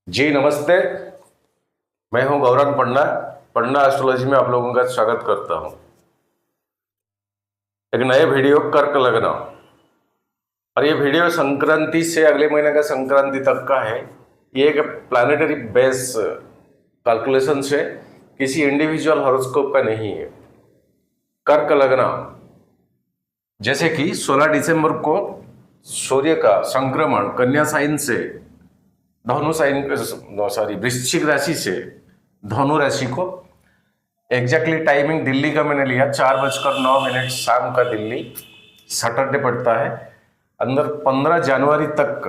जी नमस्ते। मैं हूं गौरव पंडा। पंडा एस्ट्रोलॉजी में आप लोगों का स्वागत करता हूं। एक नए वीडियो कर्क लग्न, और ये वीडियो संक्रांति से अगले महीने का संक्रांति तक का है। ये एक प्लानिटरी बेस कैलकुलेशन से, किसी इंडिविजुअल हॉरोस्कोप का नहीं है। कर्क लग्न, जैसे कि 16 दिसंबर को सूर्य का संक्रमण कन्या साइन से धनु साइन वृश्चिक राशि से धनु राशि को, एग्जैक्टली टाइमिंग दिल्ली का मैंने लिया 4:09 शाम का दिल्ली, सैटरडे पड़ता है। अंदर 15 जनवरी तक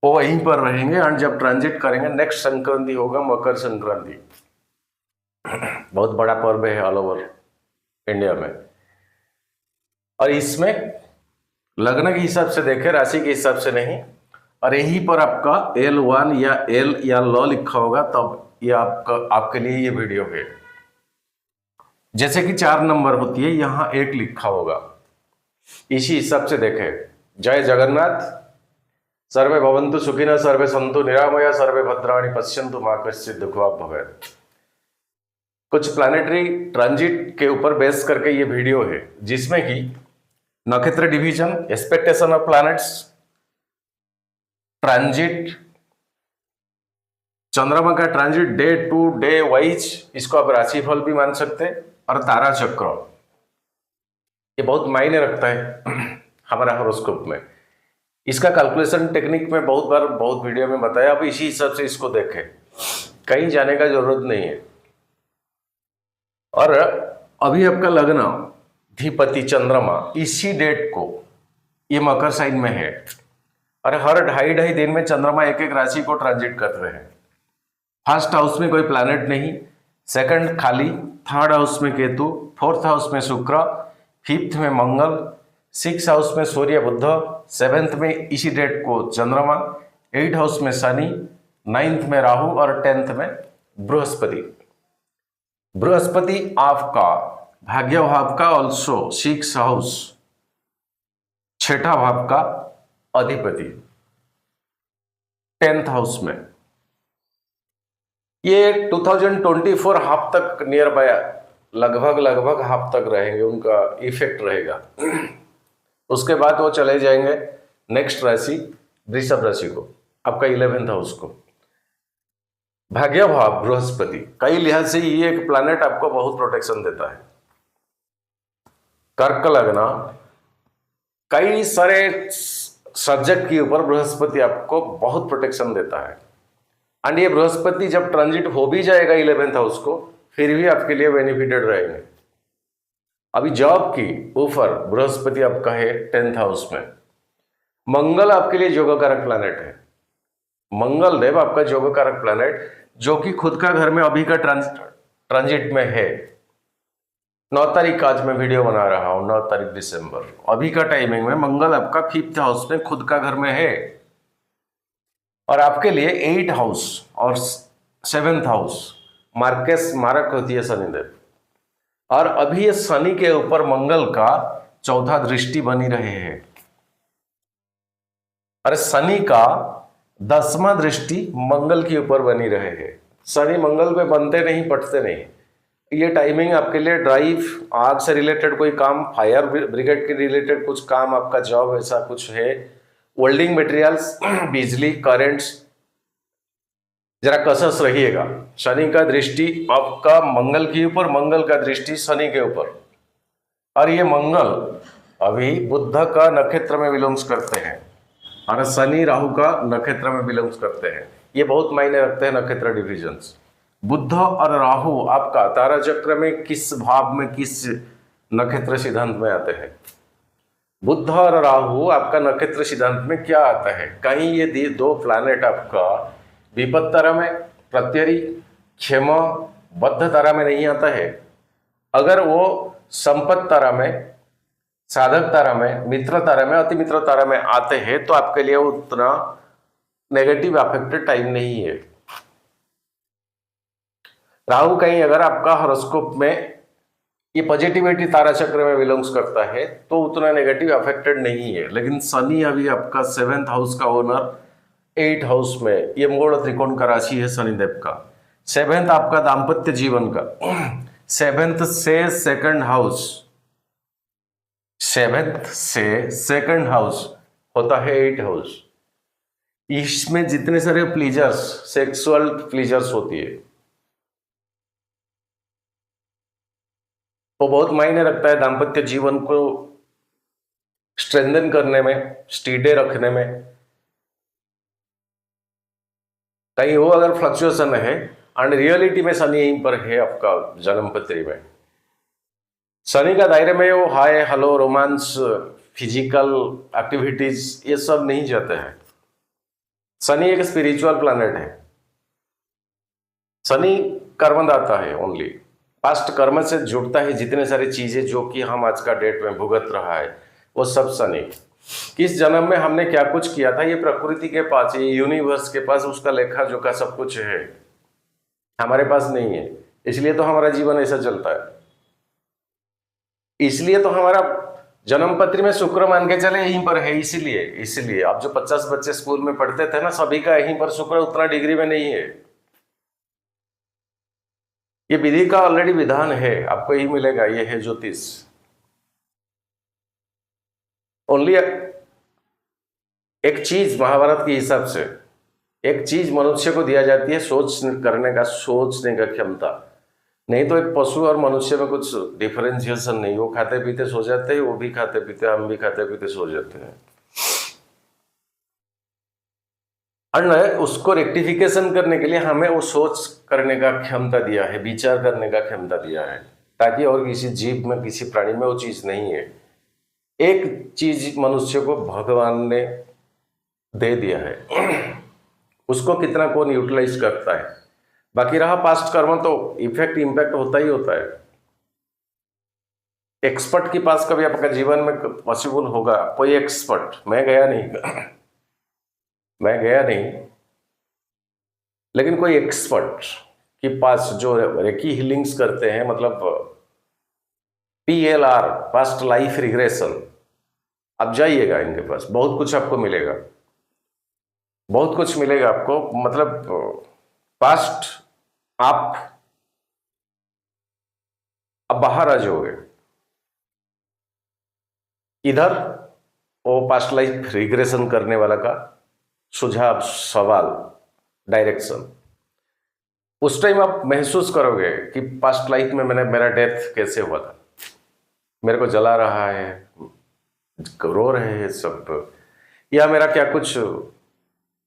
वो वहीं पर रहेंगे और जब ट्रांजिट करेंगे नेक्स्ट संक्रांति होगा मकर संक्रांति। बहुत बड़ा पर्व है ऑल ओवर इंडिया में, और इसमें लग्न के हिसाब से देखें, राशि के हिसाब से नहीं। और यहीं पर आपका L1 या L या ल लिखा होगा, तब ये आपके लिए ये वीडियो है। जैसे कि 4 नंबर होती है, यहां 1 लिखा होगा, इसी हिसाब से देखें। जय जगन्नाथ। सर्वे भवन्तु सुखिनः, सर्वे सन्तु निरामया, सर्वे भद्राणि पश्यन्तु मा कश्चित् दुःखभाग् भवेत्। कुछ प्लानिटरी ट्रांजिट के ऊपर बेस करके ये वीडियो है, जिसमें कि नक्षत्र division, expectation of planets, transit, चंद्रमा का transit day to day wise, इसको आप राशिफल भी मान सकते हैं, और तारा चक्र, ये बहुत मायने रखता है हमारा हॉरोस्कोप में। इसका कैलकुलेशन टेक्निक में बहुत बार बहुत वीडियो में बताया। अब इसी हिसाब से इसको देखें, कहीं जाने का जरूरत नहीं है। और अभी आपका लग्न अधिपति चंद्रमा इसी डेट को ये मकर साइन में है, और हर 2.5 दिन में चंद्रमा एक एक राशि को ट्रांजिट कर रहे हैं। फर्स्ट हाउस में कोई प्लैनेट नहीं, सेकंड खाली, थर्ड हाउस में केतु, फोर्थ हाउस में शुक्र, फिफ्थ में मंगल, 6th हाउस में सूर्य बुध, 7th में इसी डेट को चंद्रमा, 8th हाउस में शनि, 9th में राहु, और 10th में बृहस्पति। बृहस्पति आपका भाग्य भाव का ऑल्सो 6th हाउस, 6ठा भाव का अधिपति 10th हाउस में। ये 2024 हाफ तक नियर बाय, लगभग हाफ तक रहेंगे, उनका इफेक्ट रहेगा। उसके बाद वो चले जाएंगे नेक्स्ट राशि वृषभ राशि को, आपका 11th हाउस को। भाग्य भाव बृहस्पति, कई लिहाज से ये एक प्लैनेट आपको बहुत प्रोटेक्शन देता है। कर्क लग्न, कई सारे सब्जेक्ट के ऊपर बृहस्पति आपको बहुत प्रोटेक्शन देता है। एंड ये बृहस्पति जब ट्रांजिट हो भी जाएगा 11th हाउस को, फिर भी आपके लिए बेनिफिटेड रहेंगे। अभी जॉब की ऊपर बृहस्पति आपका है 10th हाउस में। मंगल आपके लिए योगकारक प्लैनेट है। मंगल देव आपका योगकारक प्लैनेट, जो कि खुद का घर में अभी का ट्रांजिट में है। 9 तारीख का आज मैं वीडियो बना रहा हूं, 9 तारीख दिसंबर। अभी का टाइमिंग में मंगल आपका 5th हाउस में खुद का घर में है, और आपके लिए 8th हाउस और 7th हाउस मारक होती है शनिदेव। और अभी ये शनि के ऊपर मंगल का 4था दृष्टि बनी रहे हैं, और शनि का 10वां दृष्टि मंगल के ऊपर बनी रहे हैं। शनि मंगल पे बनते नहीं, पटते नहीं। ये टाइमिंग आपके लिए ड्राइव, आग से रिलेटेड कोई काम, फायर ब्रिगेड के रिलेटेड कुछ काम, आपका जॉब ऐसा कुछ है, वेल्डिंग मटेरियल्स, बिजली, करंट्स, जरा कसस रहिएगा। शनि का दृष्टि आपका मंगल के ऊपर, मंगल का दृष्टि शनि के ऊपर। और ये मंगल अभी बुध का नक्षत्र में बिलोंग्स करते हैं, और शनि राहु का नक्षत्र में बिलोंग्स करते हैं। ये बहुत मायने रखते हैं नक्षत्र डिविजन्स। बुध और राहु आपका तारा चक्र में किस भाव में, किस नक्षत्र सिद्धांत में आते हैं। बुध और राहु आपका नक्षत्र सिद्धांत में क्या आता है? कहीं ये 2 प्लैनेट आपका विपद तारा में, प्रत्यरी, क्षेम, बद्ध तारा में नहीं आता है। अगर वो संपत्त तारा में, साधक तारा में, मित्र तारा में, अति मित्र तारा में आते हैं, तो आपके लिए उतना नेगेटिव अफेक्टेड टाइम नहीं है। राहु कहीं अगर आपका हॉरोस्कोप में ये पॉजिटिविटी तारा चक्र में बिलोंग्स करता है, तो उतना नेगेटिव अफेक्टेड नहीं है। लेकिन शनि अभी आपका 7th हाउस का ओनर 8 हाउस में, ये मोड़ त्रिकोण का राशि है शनिदेव का। 7th आपका दाम्पत्य जीवन का, 7th से सेकंड हाउस, 7th से सेकंड हाउस होता है 8 हाउस। इसमें जितने सारे प्लीजर्स, सेक्सुअल प्लीजर्स होती है, वो बहुत मायने रखता है दाम्पत्य जीवन को स्ट्रेंथन करने में, स्टीडे रखने में। कहीं वो अगर फ्लक्चुएशन है, एंड रियलिटी में शनि यहीं पर है आपका जन्म पत्री में। शनि का दायरे में वो hi hello romance, physical activities, ये सब नहीं जाते हैं। शनि एक स्पिरिचुअल प्लैनेट है। शनि कर्मदाता है, ओनली पास्ट कर्म से जुड़ता है। जितने सारी चीजें जो कि हम आज का डेट में भुगत रहा है, वो सब शनि। किस जन्म में हमने क्या कुछ किया था, ये प्रकृति के पास, ये यूनिवर्स के पास उसका लेखा जोखा सब कुछ है, हमारे पास नहीं है। इसलिए तो हमारा जीवन ऐसा चलता है। इसलिए तो हमारा जन्म पत्री में शुक्र मान के चले यहीं पर है। इसीलिए आप जो 50 बच्चे स्कूल में पढ़ते थे ना, सभी का यहीं पर शुक्र उतना डिग्री में नहीं है। ये विधि का ऑलरेडी विधान है, आपको यही मिलेगा। ये है ज्योतिष। ओनली एक चीज महाभारत के हिसाब से, एक चीज मनुष्य को दिया जाती है, सोचने का क्षमता। नहीं तो एक पशु और मनुष्य में कुछ डिफरेंशिएशन नहीं। वो खाते पीते सो जाते हैं, वो भी खाते पीते, हम भी खाते पीते सो जाते हैं। और उसको रेक्टिफिकेशन करने के लिए हमें वो सोच करने का क्षमता दिया है, विचार करने का क्षमता दिया है, ताकि और किसी जीव में, किसी प्राणी में वो चीज नहीं है। एक चीज मनुष्य को भगवान ने दे दिया है, उसको कितना कौन यूटिलाइज करता है। बाकी रहा पास्ट कर्म, तो इफेक्ट इंपैक्ट होता ही होता है। एक्सपर्ट के पास कभी आपका जीवन में पॉसिबल होगा कोई एक्सपर्ट? मैं गया नहीं, लेकिन कोई एक्सपर्ट के पास जो रेकी हीलिंग्स करते हैं, मतलब PLR, पास्ट लाइफ रिग्रेशन, आप जाइएगा इनके पास, बहुत कुछ आपको मिलेगा, बहुत कुछ मिलेगा आपको। मतलब पास्ट आप अब बाहर आ जाओगे। इधर वो पास्ट लाइफ रिग्रेशन करने वाला का सुझाव, सवाल, डायरेक्शन, उस टाइम आप महसूस करोगे कि पास्ट लाइफ में मेरा डेथ कैसे हुआ था, मेरे को जला रहा है, रो रहे हैं सब, या मेरा क्या कुछ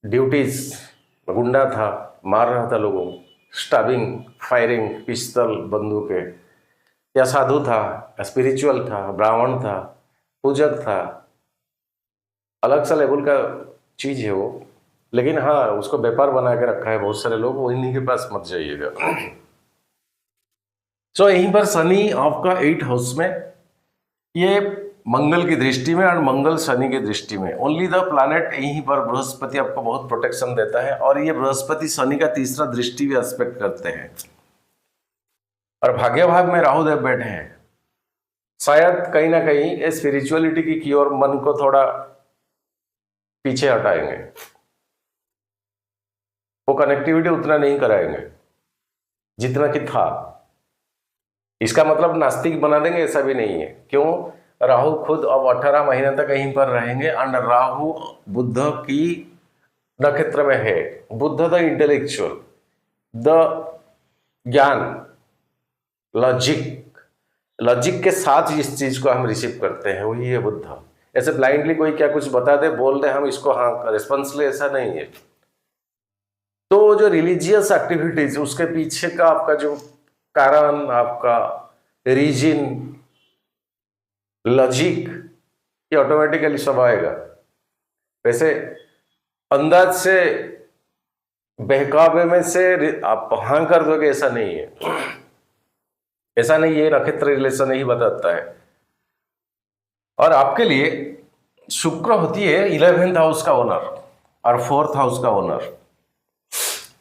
ड्यूटीज, गुंडा था, मार रहा था लोगों को, स्टाबिंग, फायरिंग, पिस्तल, बंदूकें, या साधु था, स्पिरिचुअल था, ब्राह्मण था, पूजक था, अलग सा लेवल का चीज है वो। लेकिन हाँ, उसको व्यापार बना के रखा है बहुत सारे लोग, वो इन्हीं के पास मत जाइएगा। तो यहीं पर शनि आपका 8 हाउस में, ये मंगल की दृष्टि में और मंगल शनि की दृष्टि में, ओनली द प्लैनेट यहीं पर बृहस्पति आपको बहुत प्रोटेक्शन देता है। और ये बृहस्पति शनि का तीसरा दृष्टि भी एस्पेक्ट करते हैं। और भाग्य भाव में राहु देव बैठे हैं, शायद कहीं ना कहीं स्पिरिचुअलिटी की ओर मन को थोड़ा पीछे हटाएंगे, वो कनेक्टिविटी उतना नहीं कराएंगे जितना कि था। इसका मतलब नास्तिक बना देंगे, ऐसा भी नहीं है। क्यों? राहु खुद अब 18 महीने तक कहीं पर रहेंगे। एंड राहु बुद्ध की नक्षत्र में है। बुद्ध द इंटेलेक्चुअल, द ज्ञान, लॉजिक के साथ जिस चीज को हम रिसीव करते हैं वही है बुद्ध। ऐसे ब्लाइंडली कोई क्या कुछ बता दे, बोल दे, हम इसको हाँ रिस्पॉन्स ले, ऐसा नहीं है। तो जो रिलीजियस एक्टिविटीज, उसके पीछे का आपका जो कारण, आपका रीजन, लॉजिक, ये ऑटोमेटिकली सब आएगा। वैसे अंदाज से, बहकावे में से आप हाँ कर दोगे, ऐसा नहीं है। ऐसा नहीं है, नक्षत्र रिलेशन ही बताता है। और आपके लिए शुक्र होती है 11th हाउस का ओनर और 4th हाउस का ओनर,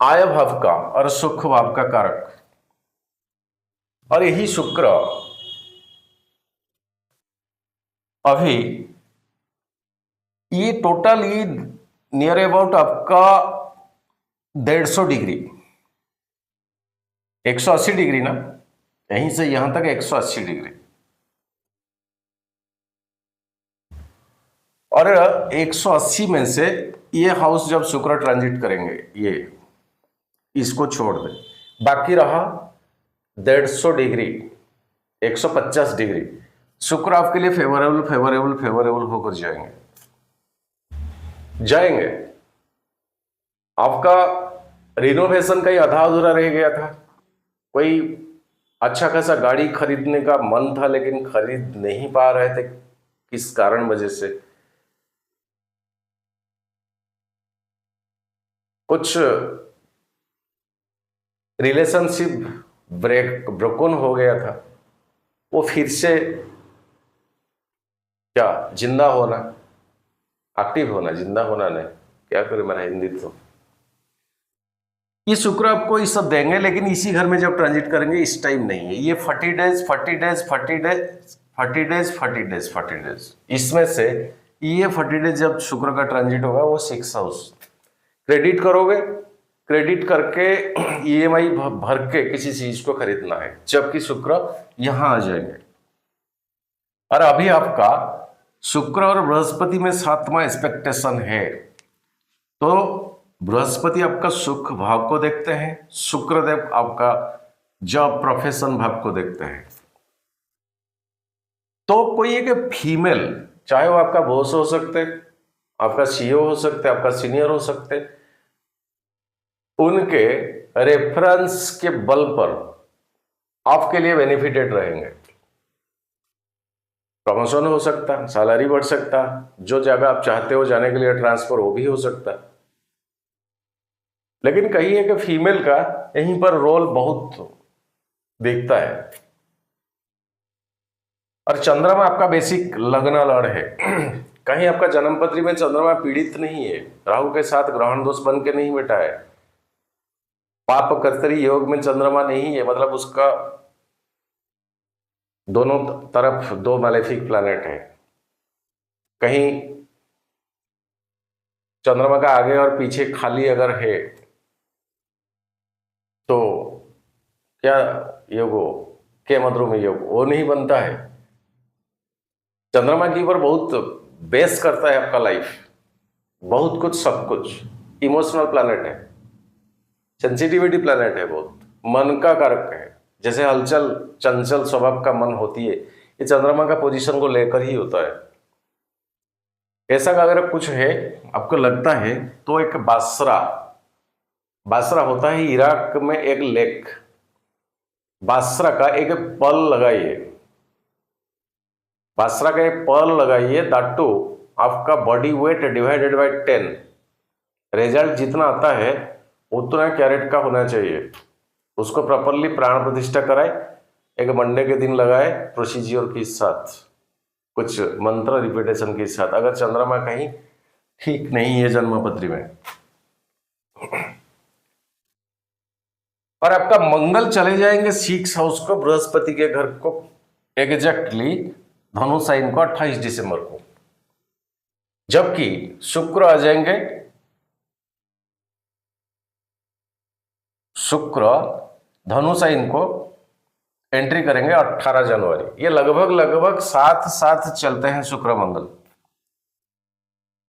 आय भाव का और सुख भाव का कारक। और यही शुक्र अभी ये टोटल नियर अबाउट आपका 150 डिग्री, 180 डिग्री ना, यहीं से यहां तक 180 डिग्री। और 180 में से ये हाउस जब शुक्र ट्रांजिट करेंगे, ये इसको छोड़ दें, बाकी रहा 150 डिग्री, 150 डिग्री। शुक्र आपके लिए फेवरेबल फेवरेबल फेवरेबल होकर जाएंगे। आपका रिनोवेशन का ही आधा अधूरा रह गया था, कोई अच्छा खासा गाड़ी खरीदने का मन था लेकिन खरीद नहीं पा रहे थे, किस कारण वजह से, कुछ रिलेशनशिप ब्रोकन हो गया था, वो फिर से क्या जिंदा होना, एक्टिव होना, जिंदा होना नहीं, क्या करे मेरा हिंदी तो। ये शुक्र आपको ये सब देंगे, लेकिन इसी घर में जब ट्रांजिट करेंगे इस टाइम नहीं है, ये 40 days 40 days 40 days 40 days 40 days 40 days, इसमें से ये 40 डेज जब शुक्र का ट्रांजिट होगा वो 6 हाउस क्रेडिट करोगे, क्रेडिट करके ईएमआई भर के किसी चीज को खरीदना है, जबकि शुक्र यहां आ जाएंगे। और अभी आपका शुक्र और बृहस्पति में 7वां एक्सपेक्टेशन है, तो बृहस्पति आपका सुख भाव को देखते हैं, शुक्रदेव आपका जॉब प्रोफेशन भाव को देखते हैं। तो कोई एक फीमेल, चाहे वो आपका बॉस हो सकते, आपका सीईओ हो सकते, आपका सीनियर हो सकते, उनके रेफरेंस के बल पर आपके लिए बेनिफिटेड रहेंगे। प्रमोशन हो सकता, सैलरी बढ़ सकता, जो जगह आप चाहते हो जाने के लिए ट्रांसफर वो भी हो सकता। लेकिन कही है कि फीमेल का यहीं पर रोल बहुत दिखता है। और चंद्रमा आपका बेसिक लग्न लड़ है कहीं आपका जन्मपत्री में चंद्रमा पीड़ित नहीं है, राहु के साथ ग्रहण दोष बन के नहीं बैठा है, पाप कर्तरी योग में चंद्रमा नहीं है, मतलब उसका दोनों तरफ 2 मैलेफिक प्लैनेट है। कहीं चंद्रमा का आगे और पीछे खाली अगर है तो क्या योग हो, के मद्रों में योग वो नहीं बनता है। चंद्रमा के ऊपर बहुत बेस करता है आपका लाइफ, बहुत कुछ, सब कुछ। इमोशनल प्लैनेट है, सेंसिटिविटी प्लैनेट है, बहुत मन का कारक है। जैसे हलचल चंचल स्वभाव का मन होती है, ये चंद्रमा का पोजीशन को लेकर ही होता है। ऐसा अगर कुछ है आपको लगता है तो एक बासरा होता है इराक में एक लेक, बासरा का एक पल लगाइए, बासरा का एक पल लगाइए, दैट टू आपका body weight divided by 10, result जितना आता है उतना कैरेट का होना चाहिए। उसको प्रॉपरली प्राण प्रतिष्ठा कराए, एक मंडे के दिन लगाए, प्रोसीजर के साथ, कुछ मंत्र रिपीटेशन के साथ, अगर चंद्रमा कहीं ठीक नहीं है जन्मपत्री में। और आपका मंगल चले जाएंगे 6 हाउस को, बृहस्पति के घर को, एग्जैक्टली धनु साइन को 28 दिसंबर को, जबकि शुक्र आ जाएंगे, शुक्र धनु साइन को एंट्री करेंगे 18 जनवरी। ये लगभग साथ साथ चलते हैं शुक्र मंगल,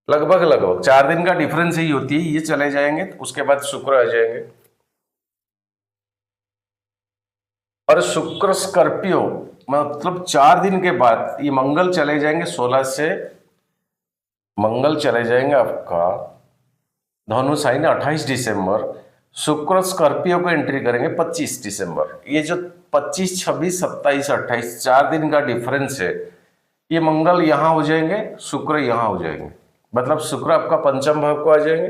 लगभग 4 दिन का डिफरेंस ही होती है। ये चले जाएंगे तो उसके बाद शुक्र आ जाएंगे। और शुक्र स्कॉर्पियो, मतलब 4 दिन के बाद ये मंगल चले जाएंगे 16 से, मंगल चले जाएंगे आपका धनु साइन 28 दिसंबर, शुक्र स्कॉर्पियो को एंट्री करेंगे 25 दिसंबर। ये जो 25, 26, 27, 28 4 दिन का डिफरेंस है, ये मंगल यहां हो जाएंगे, शुक्र यहां हो जाएंगे, मतलब शुक्र आपका पंचम भाव को आ जाएंगे,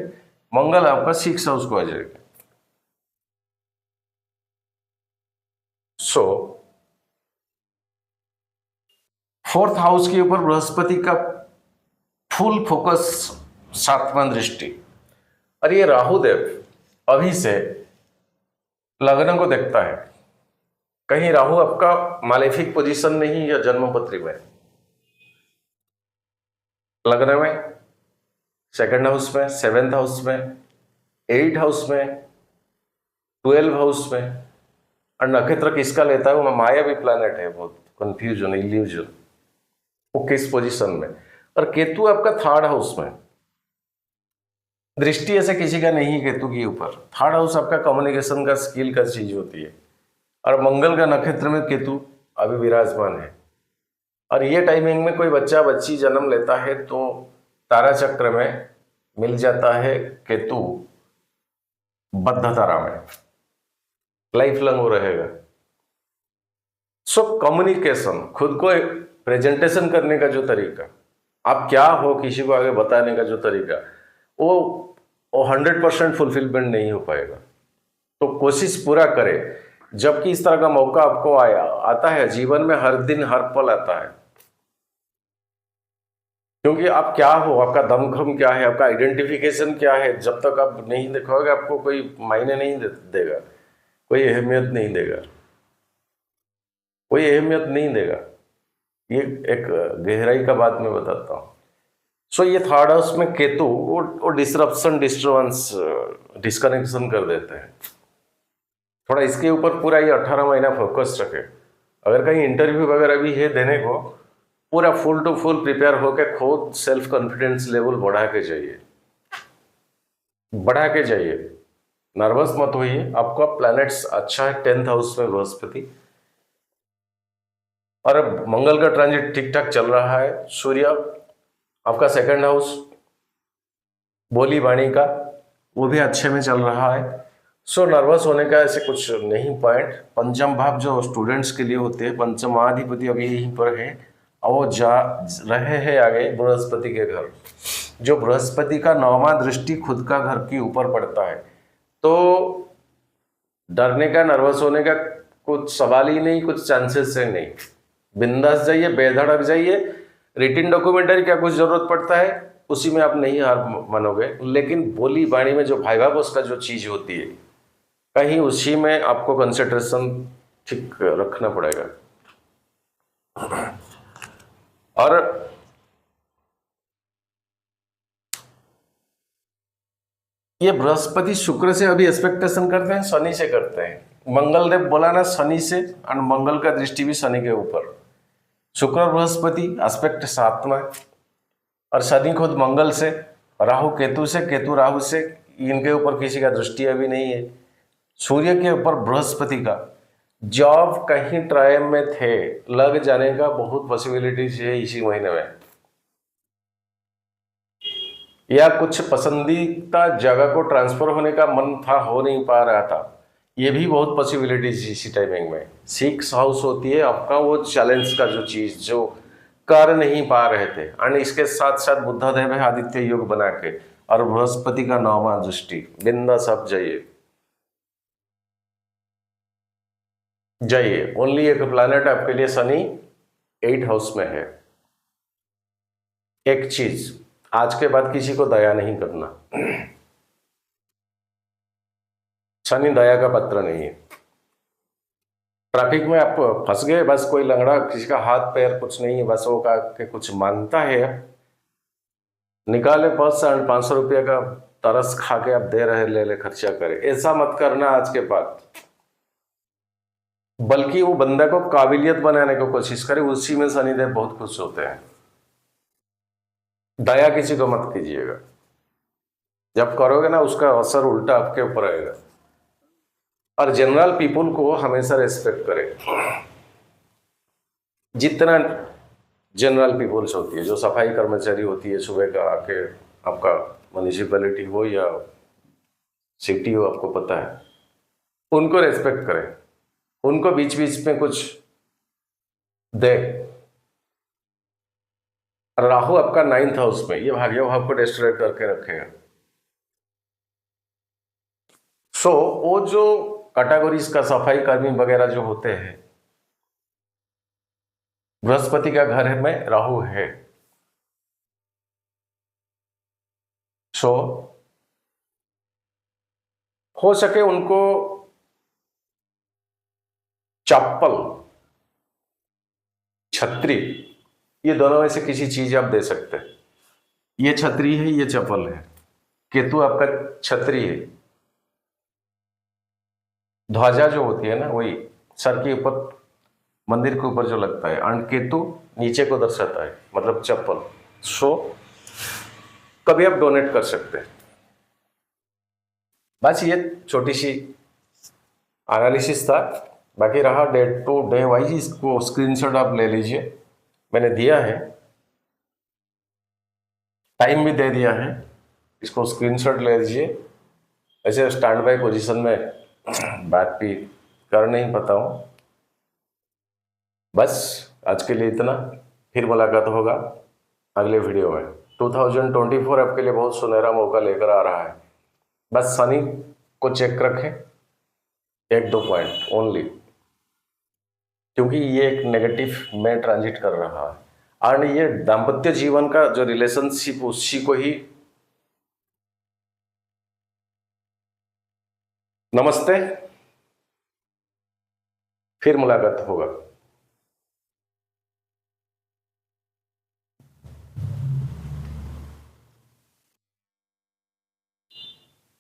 मंगल आपका 6 हाउस को आ जाएंगे। सो 4th हाउस के ऊपर बृहस्पति का फुल फोकस, 7वां दृष्टि। और ये राहुदेव अभी से लग्न को देखता है, कहीं राहु आपका मालेफिक पोजीशन नहीं या जन्मपत्री में, लग्न में सेकंड हाउस में, सेवेंथ हाउस में, 8 हाउस में, 12 हाउस में। और नक्षत्र किसका लेता है? वो माया भी प्लैनेट है, बहुत कंफ्यूजन, इल्यूजन। वो किस पोजीशन में? और केतु आपका थर्ड हाउस में। दृष्टि ऐसे किसी का नहीं केतु के ऊपर। थर्ड हाउस आपका कम्युनिकेशन का, स्किल का चीज होती है। और मंगल का नक्षत्र में केतु अभी विराजमान है। और ये टाइमिंग में कोई बच्चा बच्ची जन्म लेता है तो तारा चक्र में मिल जाता है केतु बद्ध तारा में, लाइफ लॉन्ग वो रहेगा। सो कम्युनिकेशन, खुद को प्रेजेंटेशन करने का जो तरीका, आप क्या हो किसी को आगे बताने का जो तरीका, वो 100% फुलफिलमेंट नहीं हो पाएगा। तो कोशिश पूरा करें। जबकि इस तरह का मौका आपको आता है जीवन में, हर दिन हर पल आता है। क्योंकि आप क्या हो, आपका दमखम क्या है, आपका आइडेंटिफिकेशन क्या है, जब तक आप नहीं दिखाओगे आपको कोई मायने नहीं देगा, कोई अहमियत नहीं देगा, कोई अहमियत नहीं देगा। ये एक गहराई का बात मैं बताता हूँ। सो ये थर्ड हाउस में केतु वो डिसरप्शन, डिस्टर्बेंस, डिस्कनेक्शन कर देते हैं। थोड़ा इसके ऊपर पूरा ये 18 महीना फोकस रखे। अगर कहीं इंटरव्यू वगैरह भी है देने को, पूरा फुल टू फुल प्रिपेयर होकर खुद सेल्फ कॉन्फिडेंस लेवल बढ़ा के जाइए, बढ़ा के जाइए। नर्वस मत होइए। आपका प्लैनेट्स अच्छा है, 10th हाउस में बृहस्पति, और अब मंगल का ट्रांजिट ठीक ठाक चल रहा है। सूर्य आपका सेकंड हाउस बोली वाणी का, वो भी अच्छे में चल रहा है। सो नर्वस होने का ऐसे कुछ नहीं पॉइंट। पंचम भाव जो स्टूडेंट्स के लिए होते हैं, पंचमाधिपति अभी यहीं पर है और वो जा रहे हैं आगे बृहस्पति के घर। जो बृहस्पति का 9वां दृष्टि खुद का घर के ऊपर पड़ता है, तो डरने का, नर्वस होने का कुछ सवाल ही नहीं, कुछ चांसेस है नहीं। बिंदास जाइए, बेधड़क जाइए। रिटिन डॉक्यूमेंटरी क्या कुछ जरूरत पड़ता है, उसी में आप नहीं हार मानोगे। लेकिन बोली बाणी में जो भाइवा का जो चीज होती है, कहीं उसी में आपको कंसंट्रेशन ठीक रखना पड़ेगा। और ये बृहस्पति शुक्र से अभी एक्सपेक्टेशन करते हैं, शनि से करते हैं। मंगल देव बोला ना शनि से, और मंगल का दृष्टि भी शनि के ऊपर। शुक्र बृहस्पति एस्पेक्ट 7 में, और शनि खुद मंगल से, राहु केतु से, केतु राहु से। इनके ऊपर किसी का दृष्टि अभी नहीं है। सूर्य के ऊपर बृहस्पति का। जॉब कहीं ट्रायल में थे, लग जाने का बहुत पॉसिबिलिटीज है इसी महीने में, या कुछ पसंदीदा जगह को ट्रांसफर होने का मन था, हो नहीं पा रहा था, ये भी बहुत पॉसिबिलिटीज इसी टाइमिंग में। 6 हाउस होती है आपका वो चैलेंज का जो चीज जो कर नहीं पा रहे थे, और इसके साथ साथ बुद्धदेव है आदित्य योग बना के, और बृहस्पति का 9वां दृष्टि। बिंदास आप जाइए, जाइए। ओनली एक प्लैनेट आपके लिए शनि 8 हाउस में है। एक चीज, आज के बाद किसी को दया नहीं करना। शनि दया का पत्र नहीं है। ट्रैफिक में आप फंस गए, बस कोई लंगड़ा, किसी का हाथ पैर कुछ नहीं है, बस वो का के कुछ मानता है, निकाले पर्स से 500 रुपये का तरस खा के आप दे रहे, ले ले खर्चा करे। ऐसा मत करना आज के बाद। बल्कि वो बंदे को काबिलियत बनाने की कोशिश करे, उसी में शनिदेव बहुत खुश होते हैं। दया किसी को मत कीजिएगा। जब करोगे ना, उसका असर उल्टा आपके ऊपर आएगा। और जनरल पीपुल को हमेशा रेस्पेक्ट करें। जितना जनरल पीपुल्स होती है, जो सफाई कर्मचारी होती है, सुबह का आके आपका म्यूनिसिपैलिटी हो या सिटी हो, आपको पता है, उनको रेस्पेक्ट करें। उनको बीच बीच में कुछ दे। राहु आपका 9th हाउस में, ये भाग्य भाव को डिस्ट्रॉय करके रखेगा। सो वो जो कैटेगरीज का सफाई कर्मी वगैरह जो होते हैं, बृहस्पति का घर में राहु है। सो हो सके उनको चप्पल, छतरी, ये दोनों में से किसी चीज आप दे सकते हैं। ये छतरी है, ये चप्पल है। केतु आपका छतरी है, ध्वजा जो होती है ना वही सर के ऊपर, मंदिर के ऊपर जो लगता है, एंड केतु नीचे को दर्शाता है, मतलब चप्पल। सो कभी आप डोनेट कर सकते हैं। बस ये छोटी सी एनालिसिस था। बाकी रहा डे टू डे वाइज, इसको स्क्रीनशॉट आप ले लीजिए, मैंने दिया है, टाइम भी दे दिया है, इसको स्क्रीनशॉट ले लीजिए। ऐसे स्टैंड बाय पोजीशन में बात भी कर नहीं पाता हूँ। बस आज के लिए इतना, फिर मुलाकात होगा अगले वीडियो में। 2024 आपके लिए बहुत सुनहरा मौका लेकर आ रहा है। बस शनि को चेक रखें, 1-2 पॉइंट ओनली, क्योंकि ये एक नेगेटिव में ट्रांजिट कर रहा है, और ये दाम्पत्य जीवन का जो रिलेशनशिप उसी को ही। नमस्ते, फिर मुलाकात होगा।